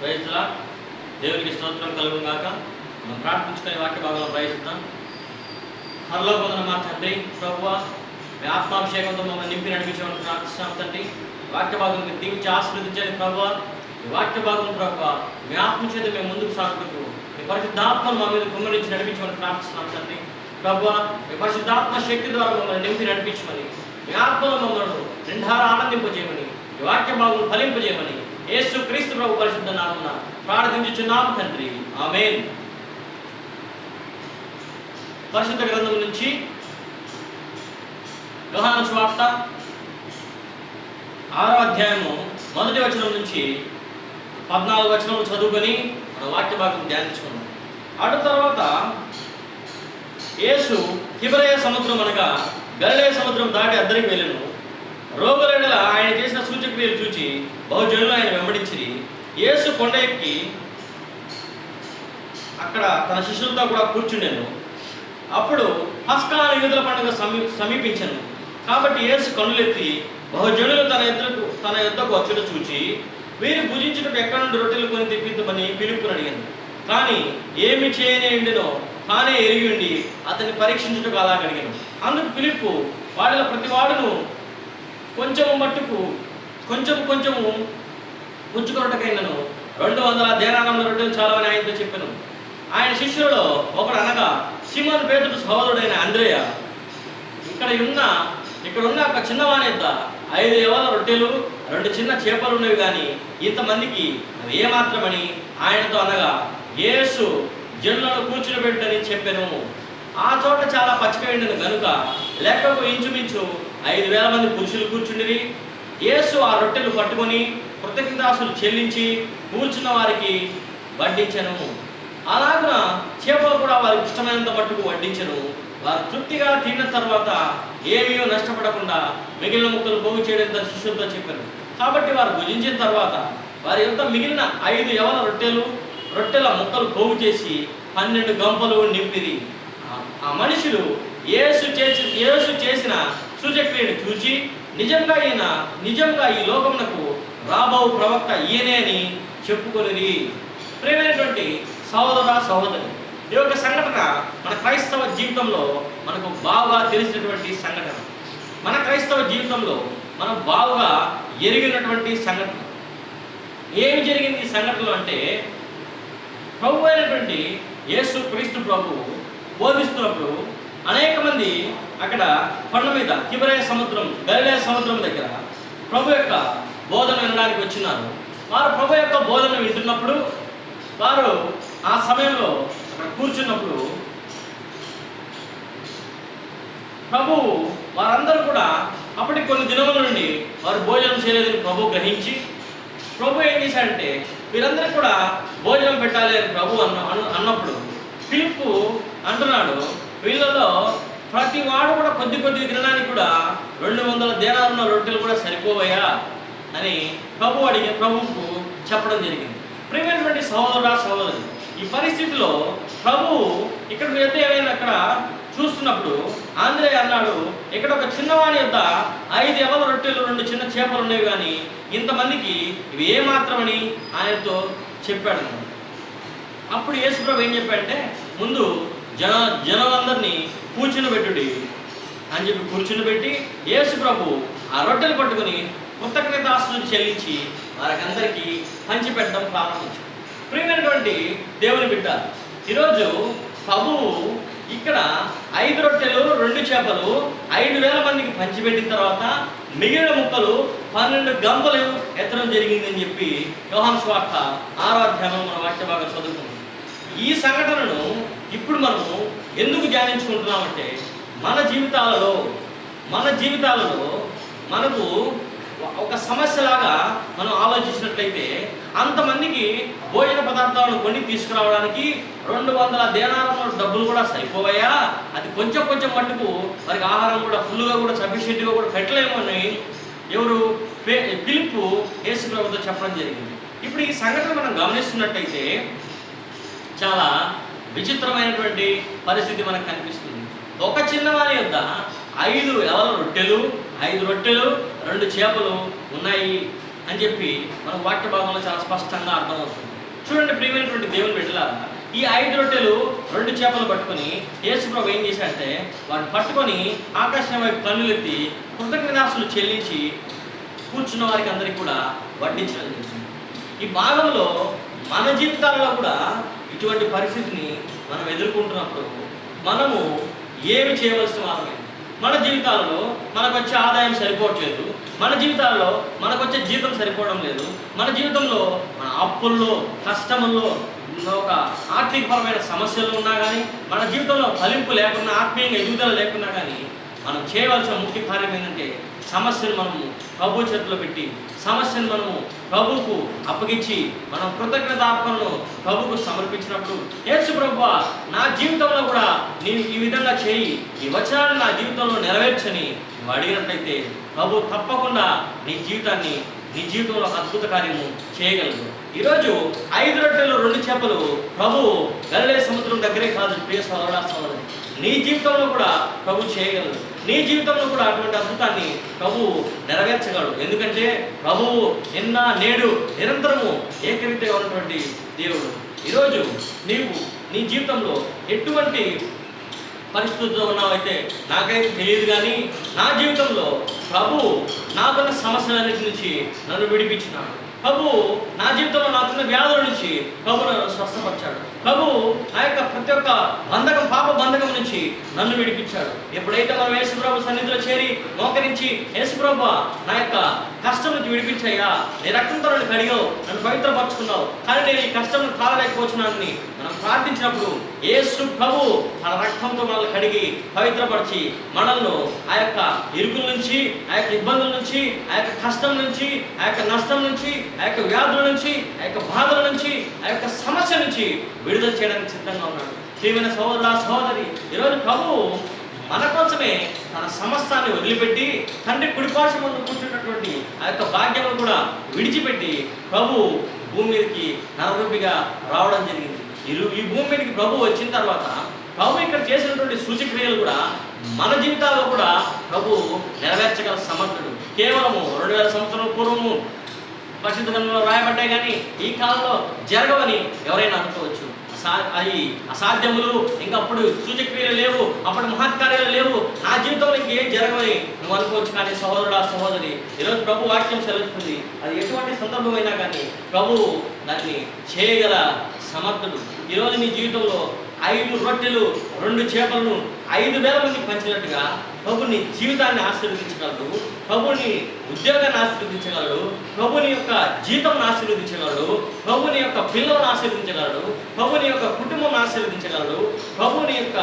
ప్రైజ్లా దేవునికి స్తోత్రం కలుగును గాక. మనం ప్రార్థించుకునే వాక్య భాగంలో ప్రయత్నిద్దాం. పరలోకమందున్న మా తండ్రి, ప్రభువా, మీ ఆత్మాభిషేకంతో మమ్మల్ని నింపి నడిపించమని ప్రార్థిస్తున్నాం తండ్రి. వాక్య భాగం మీరు దీవించి ఆశీర్వదించండి ప్రభువా. ఈ వాక్య భాగం ప్రభువా, మీ ఆత్మ చేత మేము ముందుకు సాగుతూ మీ పరిశుద్ధాత్మను మా మీద కుమ్మరించి నడిపించమని ప్రార్థిస్తున్నాం తండ్రి. ప్రభువా, మీ పరిశుద్ధాత్మ శక్తి ద్వారా మమ్మల్ని నింపి నడిపించమని, మీ ఆత్మలో మమ్మల్ని నిండారా ఆనందింపజేయమని, ఈ వాక్య భాగం ఫలింపజేయమని యేసు క్రీస్తు ప్రభు పరిశుద్ధ నామమున ప్రార్థించుచున్నాము తండ్రి. ఆమేన్. పరిశుద్ధ గ్రంథం నుంచి యోహాను సువార్త 6వ అధ్యాయము 1వ వచనం నుంచి 14వ వచనం చదువుకొని మన వాక్య భాగం ధ్యానించుకున్నాం. అటు తర్వాత యేసు తిబెరయ సముద్రం అనగా గలిలయ సముద్రం దాటి అద్దరికి వెళ్ళెను. రోగుల ఎడల ఆయన చేసిన సూచక్రియలు చూచి బహుజనులు ఆయన వెంబడించిరి. యేసు కొండ ఎక్కి అక్కడ తన శిష్యులతో కూడా కూర్చుండెను. అప్పుడు పస్కా యూదుల పండుగ సమీపించెను. కాబట్టి యేసు కన్నులెత్తి బహుజనులు తన యొద్దకు వచ్చుట చూచి, వీరు భుజించుటకు ఎక్కడి నుండి రొట్టెలు కొని తెప్పిద్దామని ఫిలిప్పును అడిగాను. కానీ ఏమి చేయనేండినో తానే ఎరిగి ఉండి అతన్ని పరీక్షించుటకు అలా అడిగాను. అందుకు ఫిలిప్పు వాడిలో ప్రతి వాడును కొంచెము మట్టుకు కొంచెము పుచ్చుకొనటకైనను 200 దేనారముల రొట్టెలు చాలవని ఆయనతో చెప్పాను. ఆయన శిష్యులలో ఒకడు అనగా సిమోను పేతురు సహోదరుడైన అంద్రేయ, ఇక్కడ ఉన్న ఒక చిన్నవాని యొద్ద 5 యవల రొట్టెలు 2 చిన్న చేపలు ఉన్నవి, కానీ ఇంతమందికి అవి ఏమాత్రమని ఆయనతో అనగా, యేసు జనులను కూర్చునిపెట్టని చెప్పాను. ఆ చోట చాలా పచ్చిక ఎండిన గనుక లెక్కకు ఇంచుమించు 5,000 మంది పురుషులు కూర్చుండిరి. యేసు ఆ రొట్టెలు పట్టుకొని కృతజ్ఞతాస్తులు చెల్లించి కూర్చున్న వారికి వడ్డించెను. అలాగున చేపలు కూడా వారికి ఇష్టమైనంత మట్టుకు వడ్డించెను. వారు తృప్తిగా తిన్న తర్వాత ఏమీ నష్టపడకుండా మిగిలిన ముక్కలు పోగు చేయడం తన శిష్యులతో చెప్పారు. కాబట్టి వారు భుజించిన తర్వాత వారి యొక్క మిగిలిన 5 యవల రొట్టెల ముక్కలు పోగు చేసి 12 గంపలు నింపిరి. ఆ మనుషులు యేసు చేసిన సూచక్రియను చూచి నిజంగా ఈ లోకమునకు రాబో ప్రవక్త ఈయనే అని చెప్పుకొనిరి. ప్రియమైనటువంటి సహోదరి, ఈ యొక్క సంఘటన మన క్రైస్తవ జీవితంలో మనకు బాగా తెలిసినటువంటి సంఘటన, మన క్రైస్తవ జీవితంలో మనం బాగా ఎరిగినటువంటి సంఘటన. ఏమి జరిగింది ఈ సంఘటనలో అంటే, ప్రభు అయినటువంటి యేసు క్రీస్తు ప్రభు బోధిస్తున్నప్పుడు అనేక మంది అక్కడ కొండ మీద గలిలయ సముద్రం దగ్గర ప్రభు యొక్క బోధన వినడానికి వచ్చినారు. వారు ప్రభు యొక్క బోధన వింటున్నప్పుడు, వారు ఆ సమయంలో అక్కడ కూర్చున్నప్పుడు ప్రభు వారందరూ కూడా అప్పటికి కొన్ని దినముల నుండి వారు భోజనం చేయలేదని ప్రభు గ్రహించి, ప్రభు ఏం చేశాడంటే వీరందరికీ కూడా భోజనం పెట్టాలి అని ప్రభు అన్నప్పుడు ఫిలిప్పు అంటున్నాడు, వీళ్ళలో ప్రతి వాడు కూడా కొద్ది తినడానికి కూడా 200 దేనారుల రొట్టెలు కూడా సరిపోవయా అని ప్రభువుకు చెప్పడం జరిగింది. ప్రియమైనటువంటి సహోదరి, ఈ పరిస్థితిలో ప్రభు ఇక్కడ ఏమైనా అక్కడ చూస్తున్నప్పుడు ఆంధ్రేయ అన్నాడు, ఇక్కడ ఒక చిన్నవాని యొద్ద 5 యవల రొట్టెలు 2 చిన్న చేపలు ఉన్నవి, కానీ ఇంతమందికి ఇవి ఏమాత్రమని ఆయనతో చెప్పాడు. అప్పుడు యేసు ప్రభు ఏం చెప్పాడంటే, ముందు జనాలందరినీ కూర్చునిపెట్టుడి అని చెప్పి కూర్చునిపెట్టి యేసు ప్రభు ఆ రొట్టెలు పట్టుకుని కృతజ్ఞతాస్తులు చెల్లించి వారికందరికీ పంచిపెట్టడం ప్రారంభించాడు. ప్రియమైనటువంటి దేవుని బిడ్డ, ఈరోజు ప్రభువు ఇక్కడ 5 రొట్టెలు 2 చేపలు 5,000 మందికి పంచిపెట్టిన తర్వాత మిగిలిన ముక్కలు 12 గంపలు ఎత్తడం జరిగిందని చెప్పి యోహాను సువార్త 6వ అధ్యాయంలో మన వాక్య భాగం చదువుకున్నాం. ఈ సంఘటనను ఇప్పుడు మనము ఎందుకు ధ్యానించుకుంటున్నామంటే, మన జీవితాలలో మనకు ఒక సమస్యలాగా మనం ఆలోచించినట్లయితే, అంతమందికి భోజన పదార్థాలను కొని తీసుకురావడానికి 200 దేనారముల డబ్బులు కూడా సరిపోవయా, అది కొంచెం మట్టుకు వారికి ఆహారం కూడా ఫుల్గా కూడా సఫిషియెంట్గా కూడా పెట్టలేమని ఫిలిప్పు యేసు ప్రభుతో చెప్పడం జరిగింది. ఇప్పుడు ఈ సంఘటన మనం గమనిస్తున్నట్టయితే చాలా విచిత్రమైనటువంటి పరిస్థితి మనకు కనిపిస్తుంది. ఒక చిన్నవాని యొద్ద 5 యవల రొట్టెలు 2 చేపలు ఉన్నాయి అని చెప్పి మన వాక్య భాగంలో చాలా స్పష్టంగా అర్థమవుతుంది. చూడండి ప్రియమైనటువంటి దేవుని బిడ్డలారా, ఈ 5 రొట్టెలు 2 చేపలు పట్టుకొని యేసు ప్రభు ఏం చేశాడంటే వాటిని పట్టుకొని ఆకాశం వైపు కన్నులెత్తి కృతజ్ఞతాస్తులు చెల్లించి కూర్చున్న వారికి అందరికీ కూడా వడ్డించడం జరిగింది. ఈ భాగంలో మన జీవితాల్లో కూడా ఇటువంటి పరిస్థితిని మనం ఎదుర్కొంటున్నప్పుడు మనము ఏమి చేయవలసిన వారమే. మన జీవితాలలో మనకు వచ్చే ఆదాయం సరిపోవట్లేదు, మన జీవితాల్లో మనకు వచ్చే జీతం సరిపోవడం లేదు, మన జీవితంలో మన అప్పుల్లో, కష్టముల్లో, ఒక ఆర్థికపరమైన సమస్యలు ఉన్నా కానీ, మన జీవితంలో ఫలింపు లేకున్నా, ఆత్మీయంగా ఎదుగుదల లేకున్నా కానీ, మనం చేయవలసిన ముఖ్య కార్యం ఏంటంటే సమస్యను మనము ప్రభు చేతిలో పెట్టి, సమస్యను మనము ప్రభువుకు అప్పగించి, మనం కృతజ్ఞతార్పణను ప్రభువుకు సమర్పించినప్పుడు, యేసు ప్రభువా నా జీవితంలో కూడా నేను ఈ విధంగా చేయి, ఈ వచనాన్ని నా జీవితంలో నెరవేర్చని నువ్వు అడిగినట్లయితే ప్రభు తప్పకుండా నీ జీవితంలో అద్భుత కార్యము చేయగలదు. ఈరోజు 5 రొట్టెలు 2 చేపలు ప్రభు గలిలయ సముద్రం దగ్గరే కాదు ప్రియ సోదరుడా సోదరి, నీ జీవితంలో కూడా ప్రభు చేయగలడు. నీ జీవితంలో కూడా అటువంటి అద్భుతాన్ని ప్రభు నెరవేర్చగలడు. ఎందుకంటే ప్రభువు నిన్న నేడు నిరంతరము ఏకరీతిగా ఉన్నటువంటి దేవుడు. ఈరోజు నీవు నీ జీవితంలో ఎటువంటి పరిస్థితుల్లో ఉన్నావైతే నాకైతే తెలియదు, కానీ నా జీవితంలో ప్రభు నాకున్న సమస్యలన్నిటి నుంచి నన్ను విడిపించినాడు. ప్రభు నా జీవితంలో నాకున్న వ్యాధుల నుంచి ప్రభు నన్ను స్వస్థపరిచాడు. ప్రభు నా యొక్క ప్రతి ఒక్క పాప బంధకం నుంచి నన్ను విడిపించాడు. ఎప్పుడైతే మనం యేసు ప్రభు సన్నిధిలో చేరి మోకరించి, యేసు ప్రభు నా యొక్క కష్టం నుంచి విడిపించాయా, నీ రక్తంతో నన్ను కడిగావు, నన్ను పవిత్రపరచుకున్నావు, కానీ నేను ఈ కష్టం కాలలేకపోతున్నానని మనం ప్రార్థించినప్పుడు యేసు ప్రభు తన రక్తంతో మనల్ని కడిగి పవిత్రపరిచి మనల్ని ఆ యొక్క ఇరుకుల నుంచి, ఆ యొక్క ఇబ్బందుల నుంచి, ఆ యొక్క కష్టం నుంచి, ఆ యొక్క నష్టం నుంచి, ఆ యొక్క వ్యాధుల నుంచి, ఆ యొక్క బాధల నుంచి, ఆ యొక్క సమస్య నుంచి విడుదల చేయడానికి సిద్ధంగా ఉన్నాడు. ప్రియమైన సహోదరుడా సహోదరి, ఈరోజు ప్రభు మన కోసమే తన సమస్తాన్ని వదిలిపెట్టి తండ్రి కుడిపార్శ్వం ముందు కూర్చున్నటువంటి ఆ యొక్క భాగ్యమును కూడా విడిచిపెట్టి ప్రభు భూమి మీదకి నరరూపిగా రావడం జరిగింది. ఈ భూమి మీదకి ప్రభు వచ్చిన తర్వాత ప్రభు ఇక్కడ చేసినటువంటి సూచక్రియలు కూడా మన జీవితాల్లో కూడా ప్రభు నెరవేర్చగల సమర్థుడు. కేవలము 2000 సంవత్సరాల పూర్వము పరిశుద్ధ గ్రంథంలో రాయబడ్డాయి, కానీ ఈ కాలంలో జరగవని ఎవరైనా అనుకోవచ్చు. అవి అసాధ్యములు, ఇంకప్పుడు సూచక్రియలు లేవు, అప్పుడు మహత్కార్యాలు లేవు, నా జీవితంలో ఇంకేం జరగవని నువ్వు అనుకోవచ్చు. కానీ సహోదరుడా సహోదరి, ఈరోజు ప్రభు వాక్యం సెలవుస్తుంది, అది ఎటువంటి సందర్భమైనా కానీ ప్రభు దాన్ని చేయగల సమర్థుడు. ఈరోజు నీ జీవితంలో 5 రొట్టెలు 2 చేపలను 5,000 మందికి పంచినట్టుగా ప్రభు నీ జీవితాన్ని ఆశీర్వదించగలడు, ప్రభుని ఉద్యోగాన్ని ఆశీర్వదించగలడు, ప్రభుని యొక్క జీతం ఆశీర్వదించగలడు, ప్రభుని యొక్క పిల్లలను ఆశీర్వదించగలడు, ప్రభుని యొక్క కుటుంబం ఆశీర్వదించగలడు, ప్రభుని యొక్క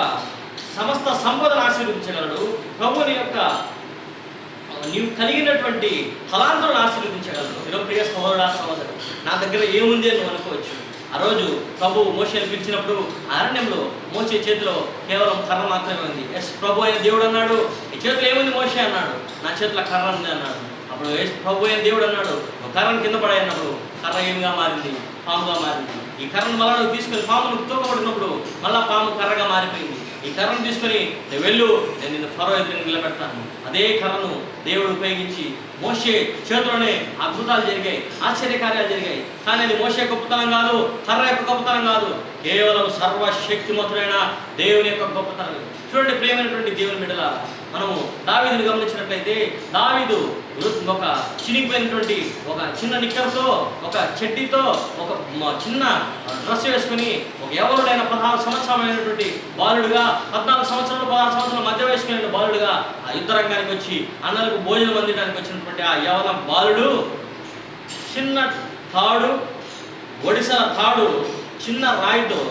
సమస్త సంపదను ఆశీర్వదించగలడు, ప్రభుని యొక్క నీవు కలిగినటువంటి ఫలాంతలను ఆశీర్వదించగలడు. ఈరోజు ప్రియ సహోదరుడా సహోదరు, నా దగ్గర ఏముంది అని నువ్వు అనుకోవచ్చు. ఆ రోజు ప్రభు మోషేని పిలిచినప్పుడు అరణ్యంలో మోషే చేతిలో కేవలం కర్ర మాత్రమే ఉంది. ఎస్ ప్రభు అయిన దేవుడు అన్నాడు, ఈ చేతిలో ఏముంది మోషే అన్నాడు, నా చేతిలో కర్ర ఉంది అన్నాడు. అప్పుడు ఎస్ ప్రభు అయిన దేవుడు అన్నాడు, కర్రను కింద పడాయన్నప్పుడు కర్ర ఏమిగా మారింది, పాముగా మారింది. ఈ కర్రను మళ్ళా తీసుకొని పామును తూకబడినప్పుడు మళ్ళా పాము కర్రగా మారిపోయింది. ఈ కర్రను తీసుకొని నేను వెళ్ళు, నేను నిన్ను ఫరో ఎదురు నిలబెడతాను. అదే కర్రను దేవుడు ఉపయోగించి మోషే చేతిలోనే అద్భుతాలు జరిగాయి, ఆశ్చర్యకార్యాలు జరిగాయి. కానీ అది మోషే గొప్పతనం కాదు, కర్ర యొక్క గొప్పతనం కాదు, కేవలం సర్వశక్తిమంతుడైన దేవుని యొక్క గొప్పతనం. చూడండి ప్రియమైనటువంటి దేవుని బిడ్డల, మనము దావీదుని గమనించినట్లయితే దావీదు ఒక చినిగిపోయినటువంటి ఒక చిన్న నిక్కర్తో, ఒక చెడ్డీతో, ఒక చిన్న డ్రెస్ వేసుకొని, ఒక ఎవరుడైన 16 సంవత్సరమైనటువంటి బాలుడుగా, 14 సంవత్సరాలు 16 సంవత్సరాల మధ్య వయసుకున్న బాలుడుగా ఆ యుద్ధ రంగానికి వచ్చి అన్నలకు భోజనం అందించడానికి వచ్చినటువంటి ఆ యవన బాలుడు చిన్న తాడు, ఒడిశా తాడు, చిన్న రాయితో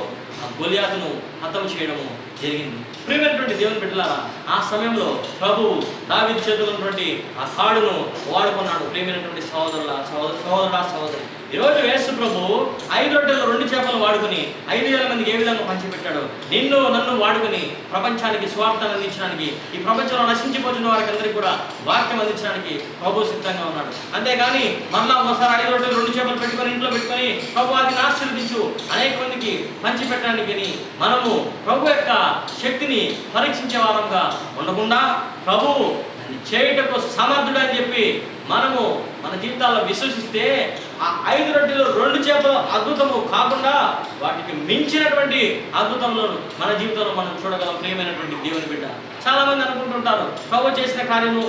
ఆ గొలియాతును హతం చేయడము జరిగింది. ప్రియమైనటువంటి దేవుని బిడ్డలారా, ఆ సమయంలో ప్రభు దావీదు చేతిలో ఉన్నటువంటి ఆ తాడును వాడుకున్నాడు. ప్రియమైనటువంటి సహోదరుడా సహోదరి, ఈరోజు యేసు ప్రభు 5 రొట్టెలు 2 చేపలు వాడుకుని 5,000 మందికి ఏ విధంగా పంచిపెట్టాడు, నిన్ను నన్ను వాడుకుని ప్రపంచానికి స్వార్థాన్ని అందించడానికి, ఈ ప్రపంచంలో నశించిపోతున్న వారికి అందరికీ కూడా వాక్యం అందించడానికి ప్రభు సిద్ధంగా ఉన్నాడు. అంతేగాని మళ్ళా ఒకసారి 5 రొట్టెలు 2 చేపలు పెట్టుకొని ఇంట్లో పెట్టుకొని ప్రభు వాటిని ఆశీర్వదించు అనేక మందికి పంచిపెట్టడానికి మనము ప్రభు యొక్క శక్తిని పరీక్షించే వారంగా ఉండకుండా ప్రభువు అది చేయుటకు సమర్థుడు అని చెప్పి మనము మన జీవితాల్లో విశ్వసిస్తే ఆ 5 రొట్టెలు 2 చేపలు అద్భుతము కాకుండా వాటికి మించినటువంటి అద్భుతంలోను మన జీవితంలో మనం చూడగలం. ప్రియమైనటువంటి దేవుని బిడ్డ, చాలా మంది అనుకుంటుంటారు ప్రభు చేసిన కార్యము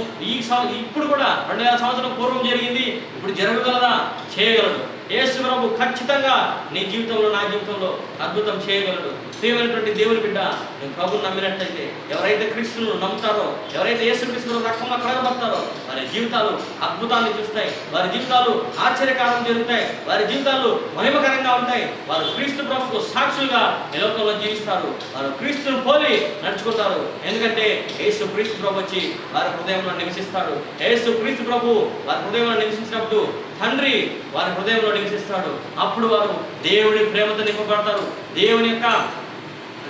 ఇప్పుడు కూడా 2000 సంవత్సరం పూర్వం జరిగింది, ఇప్పుడు జరగగలదా? చేయగలడు. యేసు ప్రభు ఖచ్చితంగా నీ జీవితంలో, నా జీవితంలో అద్భుతం చేయగలడు. ప్రియమైనటువంటి దేవుని బిడ్డ, నేను ప్రభువుని నమ్మినట్లయితే, ఎవరైతే క్రీస్తును నమ్ముతారో, ఎవరైతే యేసు క్రీస్తును రక్తంలో కడగబడతారో వారి జీవితాలు అద్భుతాన్ని చూస్తాయి, వారి జీవితాలు ఆశ్చర్యకారం జరుగుతాయి, వారి జీవితాలు మహిమకరంగా ఉంటాయి. వారు క్రీస్తు ప్రభుకు సాక్షులుగా ఈ లోకంలో జీవిస్తారు, వారు క్రీస్తును పోలి నడుచుకుంటారు. ఎందుకంటే యేసు క్రీస్తు ప్రభు వచ్చి వారి హృదయంలో నివసిస్తాడు. యేసు క్రీస్తు ప్రభు వారి హృదయంలో నివసించినప్పుడు తండ్రి వారి హృదయంలో నివసిస్తాడు. అప్పుడు వారు దేవుని ప్రేమతో నింపబడతారు, దేవుని యొక్క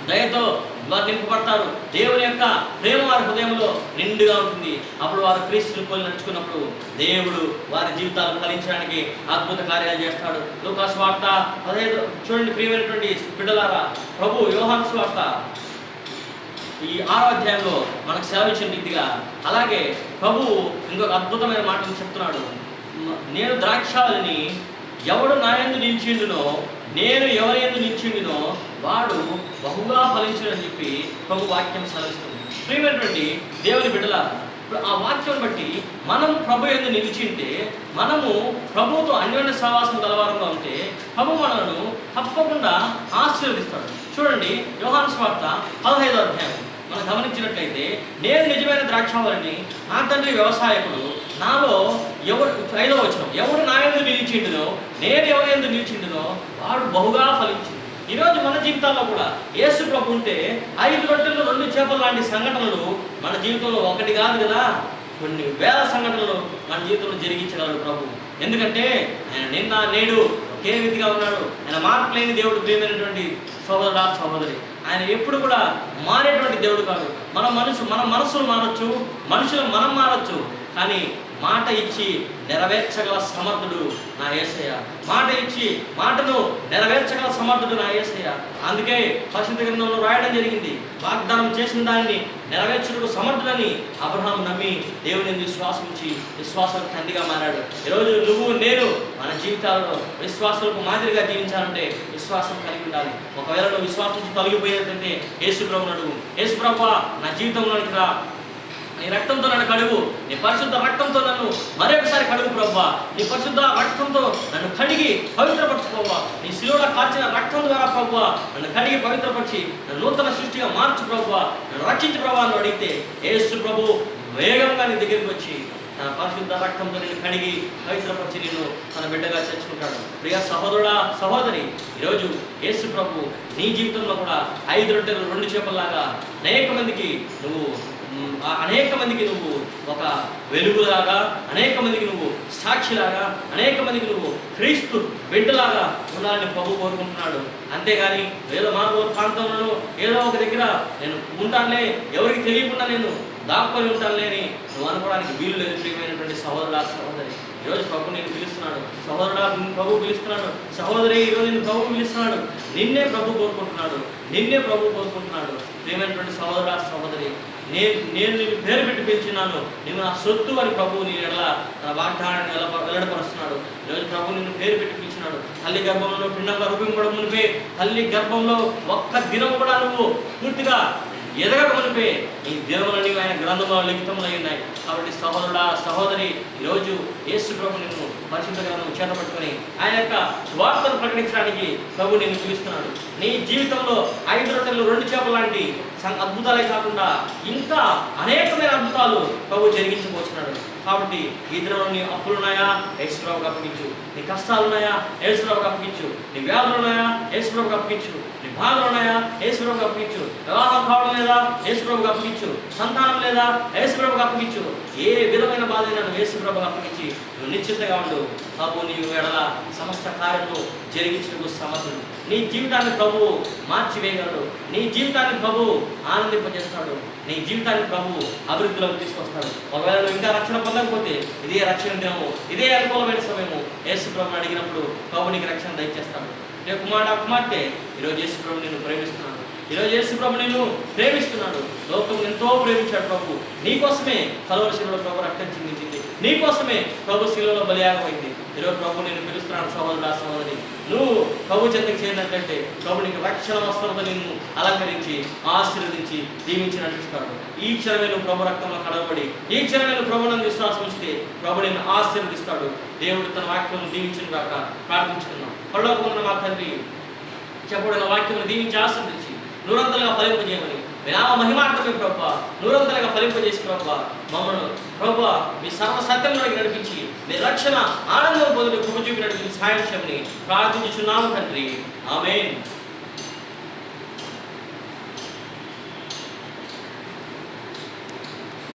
దయతో వారు నింపబడతారు, దేవుని యొక్క ప్రేమ వారి హృదయంలో నిండుగా ఉంటుంది. అప్పుడు వారు క్రీస్తుని పోలి నడుచుకున్నప్పుడు దేవుడు వారి జీవితాలు ఫలించడానికి అద్భుత కార్యాలు చేస్తాడు. లూకా సువార్త 15 చూడండి ప్రియమైనటువంటి బిడ్డలారా, ప్రభు యోహాను సువార్త ఈ 6వ అధ్యాయంలో మనకు సెలవిచ్చిన రీతిగా అలాగే ప్రభు ఇంకొక అద్భుతమైన మాటను చెప్తున్నాడు. నేను ద్రాక్షావళిని, ఎవడు నా యందు నిలిచిండునో, నేను ఎవరి యందు నిలిచిండునో వాడు బహుగా ఫలించునని చెప్పి ప్రభు వాక్యం సెలవిస్తుంది. ప్రియమైనటువంటి దేవుని బిడ్డలారా, ఆ వాక్యం బట్టి మనము ప్రభు యందు నిలిచింటే, మనము ప్రభువుతో అన్యోన్య సహవాసం గలవారంగా ఉంటే ప్రభు మనలను తప్పకుండా ఆశీర్వదిస్తాడు. చూడండి యోహాను సువార్త 15వ అధ్యాయం మనం గమనించినట్లయితే, నేను నిజమైన ద్రాక్షావళిని, నా తండ్రి వ్యవసాయకుడు, నాలో ఎవరు 5వ వచనం, ఎవడు నా యందు నిలిచిండునో, నేను ఎవరి యందు నిలిచిండునో వాడు బహుగా ఫలించింది. ఈరోజు మన జీవితాల్లో కూడా యేసు ప్రభు ఉంటే 5 రొట్టెలు 2 చేపలు లాంటి సంఘటనలు మన జీవితంలో ఒకటి కాదు కదా, కొన్ని వేల సంఘటనలు మన జీవితంలో జరిగించగలడు ప్రభు. ఎందుకంటే ఆయన నిన్న నేడు ఒకే రీతిగా ఉన్నాడు. ఆయన మార్పు లేని దేవుడు. ప్రియమైనటువంటి సహోదరుడా సహోదరి, ఆయన ఎప్పుడు కూడా మారేటువంటి దేవుడు కాదు. మన మనసులు మారచ్చు, మనుషులు మనం మారచ్చు, కానీ మాట ఇచ్చి నెరవేర్చగల సమర్థుడు నా యేసయ్య. మాట ఇచ్చి మాటను నెరవేర్చగల సమర్థుడు నా యేసయ్య. అందుకే పరిశుద్ధ గ్రంథంలో రాయడం జరిగింది, వాగ్దానం చేసిన దాన్ని నెరవేర్చుటకు సమర్థుడని అబ్రహాము నమ్మి దేవుని విశ్వాసించి విశ్వాసాలకు తండ్రిగా మారాడు. ఈరోజు నువ్వు నేను మన జీవితాలలో విశ్వాసాలకు మాదిరిగా జీవించాలంటే విశ్వాసం కలిగి ఉండాలి. ఒకవేళ నువ్వు విశ్వాసం నుంచి తొలగిపోయేదంటే యేసు ప్రభువుని అడుగు, యేసు ప్రభువా నా జీవితంలోనికి రా, నీ రక్తంతో నన్ను కడుగు, నీ పరిశుద్ధ రక్తంతో నన్ను మరొకసారి కడుగు ప్రభువా, నీ పరిశుద్ధ రక్తంతో నన్ను కడిగి పవిత్రపరచు ప్రభువా, నీ శిలువలో కార్చిన రక్తం ద్వారా ప్రభువా నన్ను కడిగి పవిత్రపరిచి నన్ను నూతన సృష్టిగా మార్చు ప్రభువా, నన్ను రక్షించు ప్రభువా అని అడిగితే యేసు ప్రభు వేగంగా నీ దగ్గరికి వచ్చి తన పరిశుద్ధ రక్తంతో నేను కడిగి పవిత్రపరిచి నిన్ను తన బిడ్డగా చేర్చుకుంటాడు. ప్రియ సహోదరుడా సహోదరి, ఈరోజు యేసు ప్రభు నీ జీవితంలో కూడా 5 రొట్టెలు 2 చేపల్లాగా అనేక మందికి నువ్వు ఒక వెలుగులాగా, అనేక మందికి నువ్వు సాక్షిలాగా, అనేక మందికి నువ్వు క్రీస్తు బిడ్డలాగా ఉండాలని ప్రభు కోరుకుంటున్నాడు. అంతేగాని ఏదో మానవ ప్రాంతంలో ఏదో ఒక దగ్గర నేను ఉంటానులే, ఎవరికి తెలియకుండా నేను దాక్కొని ఉంటానులే అని నువ్వు అనుకోవడానికి వీలు లేదు. ప్రియమైనటువంటి సహోదరుడా సహోదరి, ఈరోజు ప్రభు నేను పిలుస్తున్నాడు. సహోదరుడా ప్రభు పిలుస్తున్నాడు. సహోదరి ఈరోజు నేను ప్రభు పిలుస్తున్నాడు. నిన్నే ప్రభు కోరుకుంటున్నాడు, నిన్నే ప్రభు కోరుకుంటున్నాడు. ప్రియమైనటువంటి సహోదరుడా సహోదరి, నేను నిన్ను పేరు పెట్టి పిలిచినాను, నువ్వు నా సొత్తు అని ప్రభువు నీ ఎడల తన వాగ్దానాన్ని వెల్లడపరుస్తున్నాడు. ఈరోజు ప్రభు నిన్ను పేరు పెట్టి పిలిచినాడు. తల్లి గర్భంలో పిండంగా రూపింపడం మునిపే, తల్లి గర్భంలో ఒక్క దినం కూడా నువ్వు పూర్తిగా ఎదగక మునిపే ఈ దినములని ఆయన గ్రంథంలో లిఖితములై ఉన్నాయి. కాబట్టి సహోదరుడా సహోదరి, ఈరోజు యేసు ప్రభు నిన్ను పరిశుద్ధ గ్రంథం చేతపట్టుకొని ఆయన యొక్క సువార్తను ప్రకటించడానికి ప్రభు నిన్ను పిలుస్తున్నాడు. నీ జీవితంలో 5 రొట్టెలు 2 చేపలు లాంటి అద్భుతాలే కాకుండా ఇంకా అనేకమైన అద్భుతాలు ప్రభు జరిగించబోతున్నాడు. కాబట్టి ఈ దినంలో నీ అప్పులున్నాయా, యేసుప్రభుకు అప్పగించు. నీ కష్టాలున్నాయా, యేసుప్రభుకు అప్పగించు. నీ వ్యాధులున్నాయా, యేసుప్రభుకు అప్పగించు. నీ బాధలు ఉన్నాయా, యేసుప్రభుకు అప్పగించు. వివాహం కావడం లేదా, యేసుప్రభుకు అప్పగించు. సంతానం లేదా, యేసుప్రభుకు అప్పగించు. ఏ విధమైన బాధ అయినా నువ్వు యేసుప్రభుకు అప్పగించి నువ్వు నిశ్చింతగా ఉండు. ప్రభు నీ ఎడల సమస్త కార్యము జరిగించడానికి సమర్థుడు. నీ జీవితాన్ని ప్రభువు మార్చివేయగలడు. నీ జీవితాన్ని ప్రభువు ఆనందింపజేస్తాడు. నీ జీవితాన్ని ప్రభువు అభివృద్ధిలోకి తీసుకొస్తాడు. ఒకవేళ నువ్వు ఇంకా రక్షణ పొందకపోతే ఇదే రక్షణ దినము, ఇదే అనుకూలమైన సమయము. యేసు ప్రభుని అడిగినప్పుడు ప్రభు నీకు రక్షణ దయచేస్తాడు. నీ కుమారుడు కుమార్తె ఈరోజు యేసు ప్రభు నిన్ను ప్రేమిస్తున్నాడు. ఈరోజు యేసు ప్రభు నేను ప్రేమిస్తున్నాడు. లోకం ఎంతో ప్రేమించాడు ప్రభు. నీకోసమే కలువరి శిలువలో ప్రభు రక్తం చిందించింది. నీకోసమే ప్రభు శిలువలో బలియాగమైంది. ఈరోజు ప్రభు నేను పిలుస్తున్నాను సహోదరుడా సహోదరి, నువ్వు ప్రభు చెంతకు చేరినట్లయితే ప్రభు నీకు రక్షణ వస్త్రంతో నిన్ను అలంకరించి ఆశీర్వదించి దీవించి నడిపిస్తాడు. ఈ క్షణమే నువ్వు ప్రభు రక్తంలో కడగబడి ఈ క్షణమే నువ్వు ప్రభునందు విశ్వాసం ఉంచితే ప్రభు నిన్ను ఆశీర్వదిస్తాడు. దేవుడు తన వాక్యం దీవించిన కాక ప్రార్థించుకున్నాం. పరలోకమున్న మా తండ్రి, చెప్పబడిన వాక్యం దీవించి ఆశీర్వదించి నూరంతలుగా ఫలింపజేయమని మహిమార్థమే ప్రభా, నూరంతలుగా ఫలింపజేసి ప్రభా మమ్మల్ని ప్రభా మీ సర్వసత్యంలోకి నడిపించి మీ రక్షణ ఆనందం పొందుకు కృప చూపి నడిపించి సాయం చేయమని ప్రార్థించుచున్నాము తండ్రి. ఆమేన్.